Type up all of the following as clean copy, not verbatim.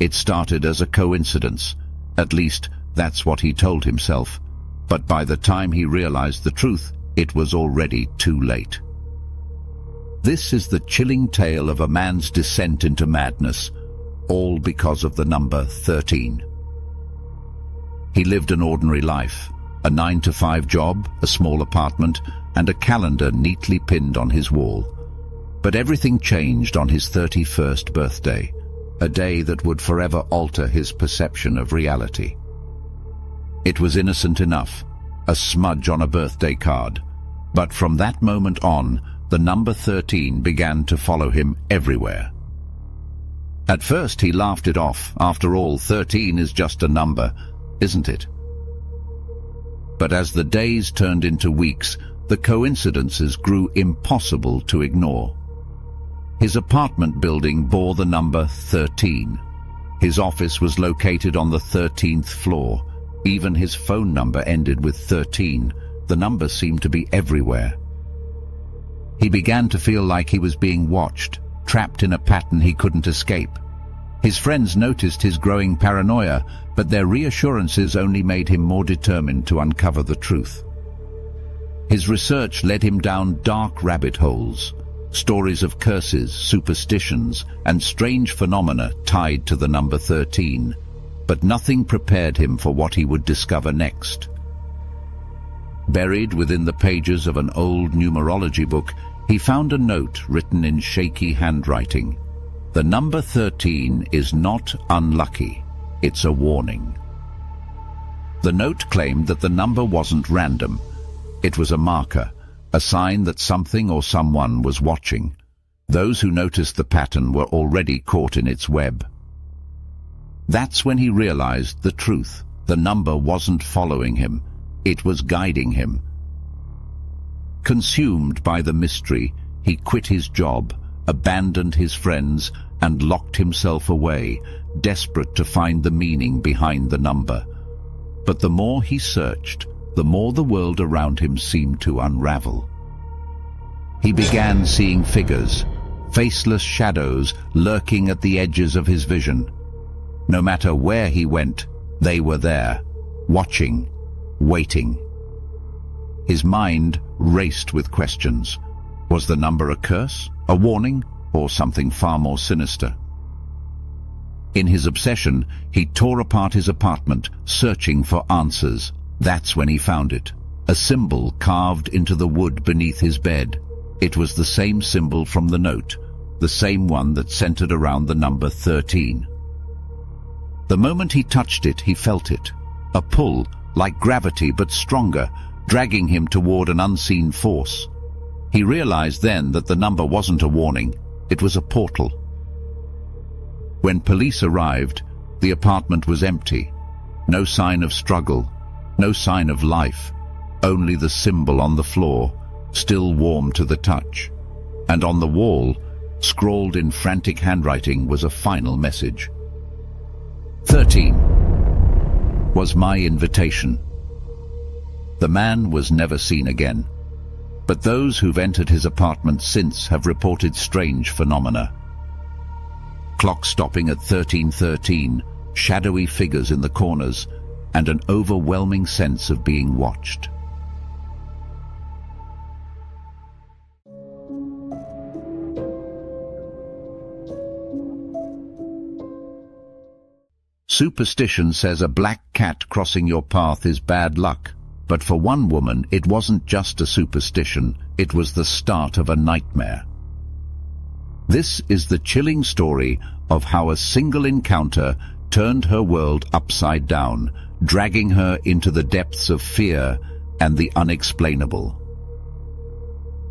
It started as a coincidence. At least, that's what he told himself. But by the time he realized the truth, it was already too late. This is the chilling tale of a man's descent into madness, all because of the number 13. He lived an ordinary life, a 9-to-5 job, a small apartment, and a calendar neatly pinned on his wall. But everything changed on his 31st birthday, a day that would forever alter his perception of reality. It was innocent enough, a smudge on a birthday card, but from that moment on, the number 13 began to follow him everywhere. At first he laughed it off. After all, 13 is just a number, isn't it? But as the days turned into weeks, the coincidences grew impossible to ignore. His apartment building bore the number 13. His office was located on the 13th floor. Even his phone number ended with 13. The numbers seemed to be everywhere. He began to feel like he was being watched, trapped in a pattern he couldn't escape. His friends noticed his growing paranoia, but their reassurances only made him more determined to uncover the truth. His research led him down dark rabbit holes, stories of curses, superstitions, and strange phenomena tied to the number 13, but nothing prepared him for what he would discover next. Buried within the pages of an old numerology book, he found a note written in shaky handwriting. The number 13 is not unlucky, it's a warning. The note claimed that the number wasn't random. It was a marker, a sign that something or someone was watching. Those who noticed the pattern were already caught in its web. That's when he realized the truth. The number wasn't following him, it was guiding him. Consumed by the mystery, he quit his job, abandoned his friends, and locked himself away, desperate to find the meaning behind the number. But the more he searched, the more the world around him seemed to unravel. He began seeing figures, faceless shadows lurking at the edges of his vision. No matter where he went, they were there, watching, waiting. His mind raced with questions. Was the number a curse, a warning, or something far more sinister? In his obsession, he tore apart his apartment, searching for answers. That's when he found it, a symbol carved into the wood beneath his bed. It was the same symbol from the note, the same one that centered around the number 13. The moment he touched it, he felt it, a pull, like gravity but stronger, dragging him toward an unseen force. He realized then that the number wasn't a warning, it was a portal. When police arrived, the apartment was empty. No sign of struggle, no sign of life, only the symbol on the floor, still warm to the touch. And on the wall, scrawled in frantic handwriting, was a final message. 13 was my invitation. The man was never seen again, but those who've entered his apartment since have reported strange phenomena. Clock stopping at 13:13, shadowy figures in the corners, and an overwhelming sense of being watched. Superstition says a black cat crossing your path is bad luck. But for one woman, it wasn't just a superstition, it was the start of a nightmare. This is the chilling story of how a single encounter turned her world upside down, dragging her into the depths of fear and the unexplainable.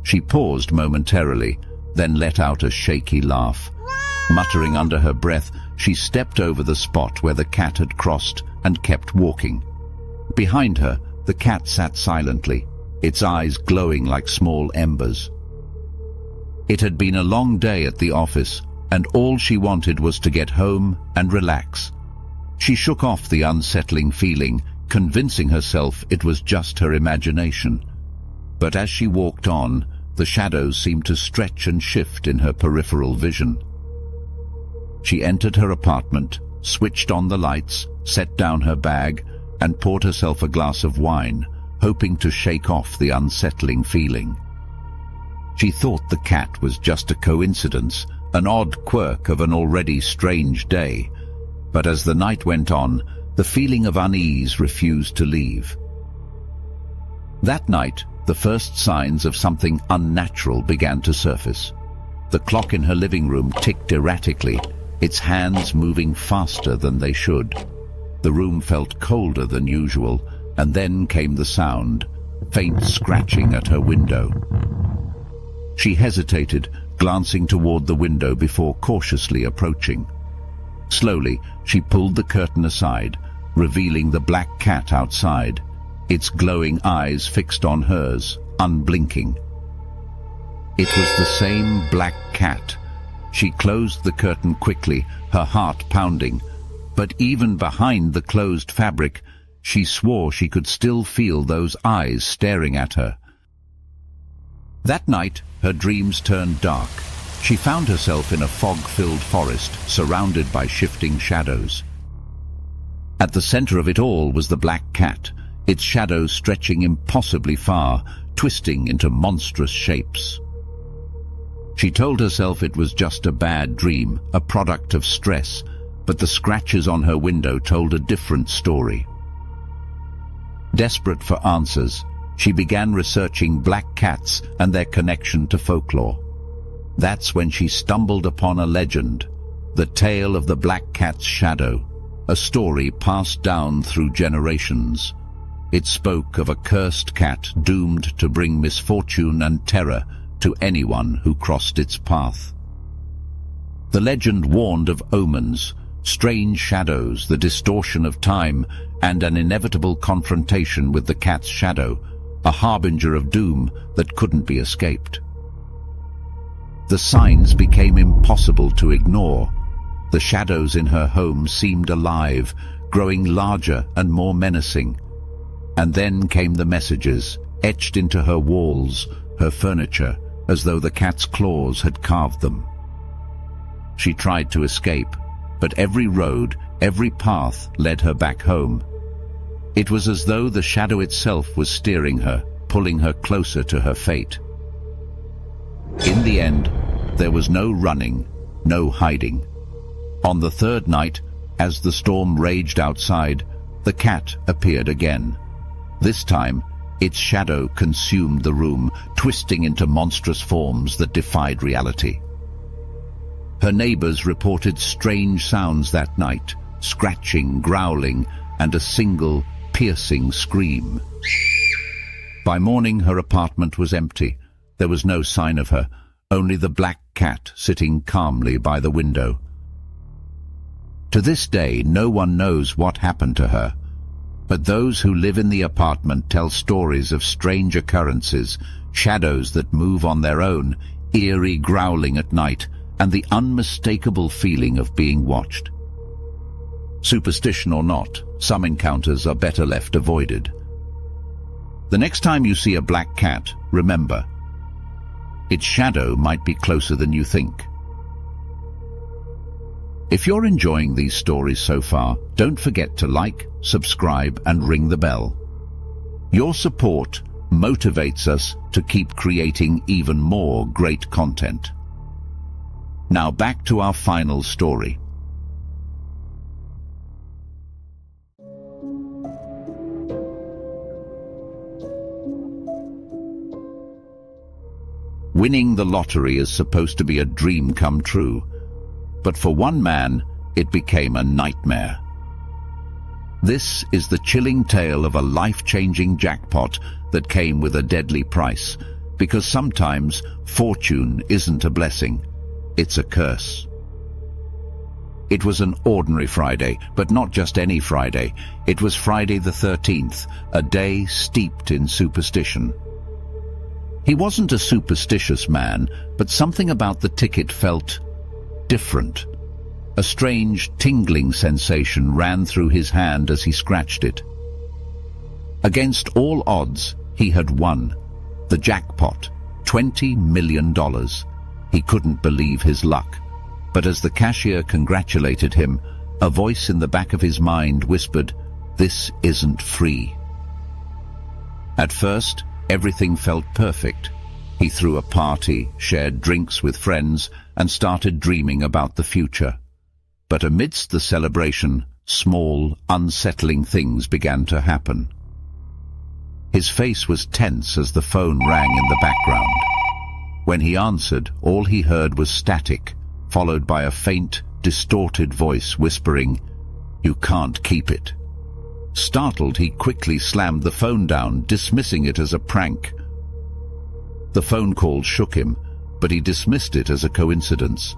She paused momentarily, then let out a shaky laugh. Muttering under her breath, she stepped over the spot where the cat had crossed and kept walking. Behind her, the cat sat silently, its eyes glowing like small embers. It had been a long day at the office, and all she wanted was to get home and relax. She shook off the unsettling feeling, convincing herself it was just her imagination. But as she walked on, the shadows seemed to stretch and shift in her peripheral vision. She entered her apartment, switched on the lights, set down her bag, and poured herself a glass of wine, hoping to shake off the unsettling feeling. She thought the cat was just a coincidence, an odd quirk of an already strange day, but as the night went on, the feeling of unease refused to leave. That night, the first signs of something unnatural began to surface. The clock in her living room ticked erratically, its hands moving faster than they should. The room felt colder than usual, and then came the sound, faint scratching at her window. She hesitated, glancing toward the window before cautiously approaching. Slowly, she pulled the curtain aside, revealing the black cat outside, its glowing eyes fixed on hers, unblinking. It was the same black cat. She closed the curtain quickly, her heart pounding, but even behind the closed fabric, she swore she could still feel those eyes staring at her. That night, her dreams turned dark. She found herself in a fog-filled forest, surrounded by shifting shadows. At the center of it all was the black cat, its shadows stretching impossibly far, twisting into monstrous shapes. She told herself it was just a bad dream, a product of stress, but the scratches on her window told a different story. Desperate for answers, she began researching black cats and their connection to folklore. That's when she stumbled upon a legend, the tale of the black cat's shadow, a story passed down through generations. It spoke of a cursed cat doomed to bring misfortune and terror to anyone who crossed its path. The legend warned of omens, strange shadows, the distortion of time, and an inevitable confrontation with the cat's shadow, a harbinger of doom that couldn't be escaped. The signs became impossible to ignore. The shadows in her home seemed alive, growing larger and more menacing. And then came the messages, etched into her walls, her furniture, as though the cat's claws had carved them. She tried to escape, but every road, every path led her back home. It was as though the shadow itself was steering her, pulling her closer to her fate. In the end, there was no running, no hiding. On the third night, as the storm raged outside, the cat appeared again. This time, its shadow consumed the room, twisting into monstrous forms that defied reality. Her neighbors reported strange sounds that night, scratching, growling, and a single, piercing scream. By morning, her apartment was empty. There was no sign of her, only the black cat sitting calmly by the window. To this day, no one knows what happened to her, but those who live in the apartment tell stories of strange occurrences, shadows that move on their own, eerie growling at night, and the unmistakable feeling of being watched. Superstition or not, some encounters are better left avoided. The next time you see a black cat, remember, its shadow might be closer than you think. If you're enjoying these stories so far, don't forget to like, subscribe, and ring the bell. Your support motivates us to keep creating even more great content. Now back to our final story. Winning the lottery is supposed to be a dream come true, but for one man, it became a nightmare. This is the chilling tale of a life-changing jackpot that came with a deadly price, because sometimes fortune isn't a blessing, it's a curse. It was an ordinary Friday, but not just any Friday. It was Friday the 13th, a day steeped in superstition. He wasn't a superstitious man, but something about the ticket felt different. A strange, tingling sensation ran through his hand as he scratched it. Against all odds, he had won. The jackpot, $20 million. He couldn't believe his luck. But as the cashier congratulated him, a voice in the back of his mind whispered, "This isn't free." At first, everything felt perfect. He threw a party, shared drinks with friends, and started dreaming about the future. But amidst the celebration, small, unsettling things began to happen. His face was tense as the phone rang in the background. When he answered, all he heard was static, followed by a faint, distorted voice whispering, "You can't keep it." Startled, he quickly slammed the phone down, dismissing it as a prank. The phone call shook him, but he dismissed it as a coincidence.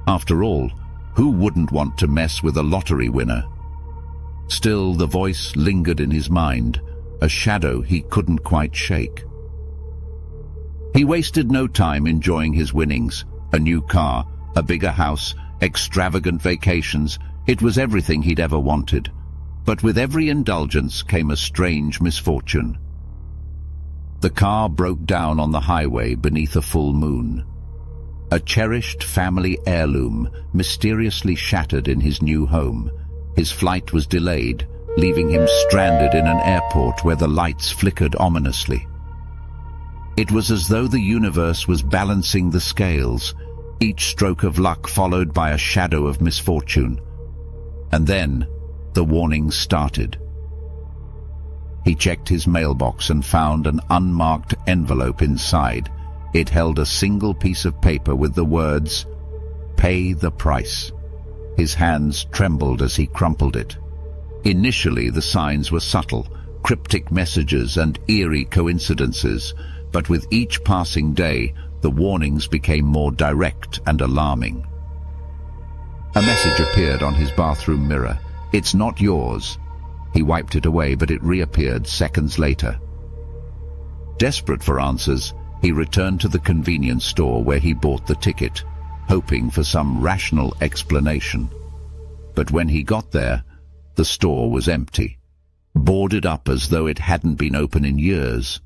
After all, who wouldn't want to mess with a lottery winner? Still, the voice lingered in his mind, a shadow he couldn't quite shake. He wasted no time enjoying his winnings. A new car, a bigger house, extravagant vacations. It was everything he'd ever wanted. But with every indulgence came a strange misfortune. The car broke down on the highway beneath a full moon. A cherished family heirloom mysteriously shattered in his new home. His flight was delayed, leaving him stranded in an airport where the lights flickered ominously. It was as though the universe was balancing the scales, each stroke of luck followed by a shadow of misfortune. And then, the warnings started. He checked his mailbox and found an unmarked envelope inside. It held a single piece of paper with the words, "Pay the price." His hands trembled as he crumpled it. Initially, the signs were subtle, cryptic messages and eerie coincidences, but with each passing day, the warnings became more direct and alarming. A message appeared on his bathroom mirror. "It's not yours." He wiped it away, but it reappeared seconds later. Desperate for answers, he returned to the convenience store where he bought the ticket, hoping for some rational explanation. But when he got there, the store was empty, boarded up as though it hadn't been open in years.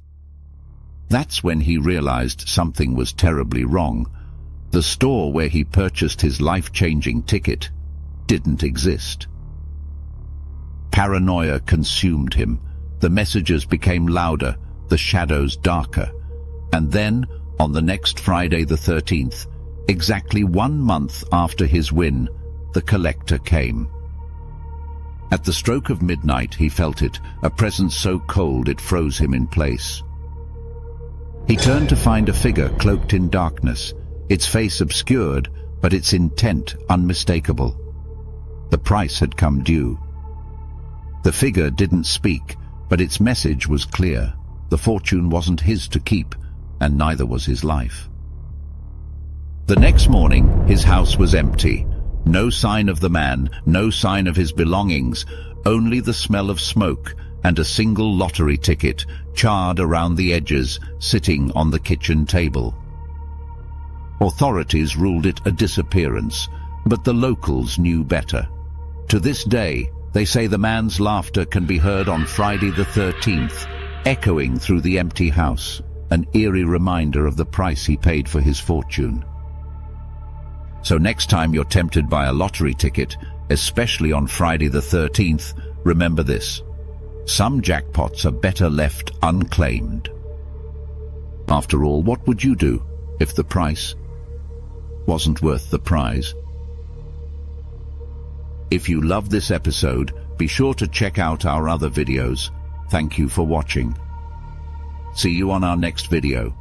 That's when he realized something was terribly wrong. The store where he purchased his life-changing ticket didn't exist. Paranoia consumed him. The messages became louder, the shadows darker. And then, on the next Friday the 13th, exactly 1 month after his win, the collector came. At the stroke of midnight he felt it, a presence so cold it froze him in place. He turned to find a figure cloaked in darkness, its face obscured, but its intent unmistakable. The price had come due. The figure didn't speak, but its message was clear. The fortune wasn't his to keep, and neither was his life. The next morning, his house was empty. No sign of the man, no sign of his belongings, only the smell of smoke and a single lottery ticket, charred around the edges, sitting on the kitchen table. Authorities ruled it a disappearance, but the locals knew better. To this day, they say the man's laughter can be heard on Friday the 13th, echoing through the empty house, an eerie reminder of the price he paid for his fortune. So next time you're tempted by a lottery ticket, especially on Friday the 13th, remember this: some jackpots are better left unclaimed. After all, what would you do if the price wasn't worth the prize? If you loved this episode, be sure to check out our other videos. Thank you for watching. See you on our next video.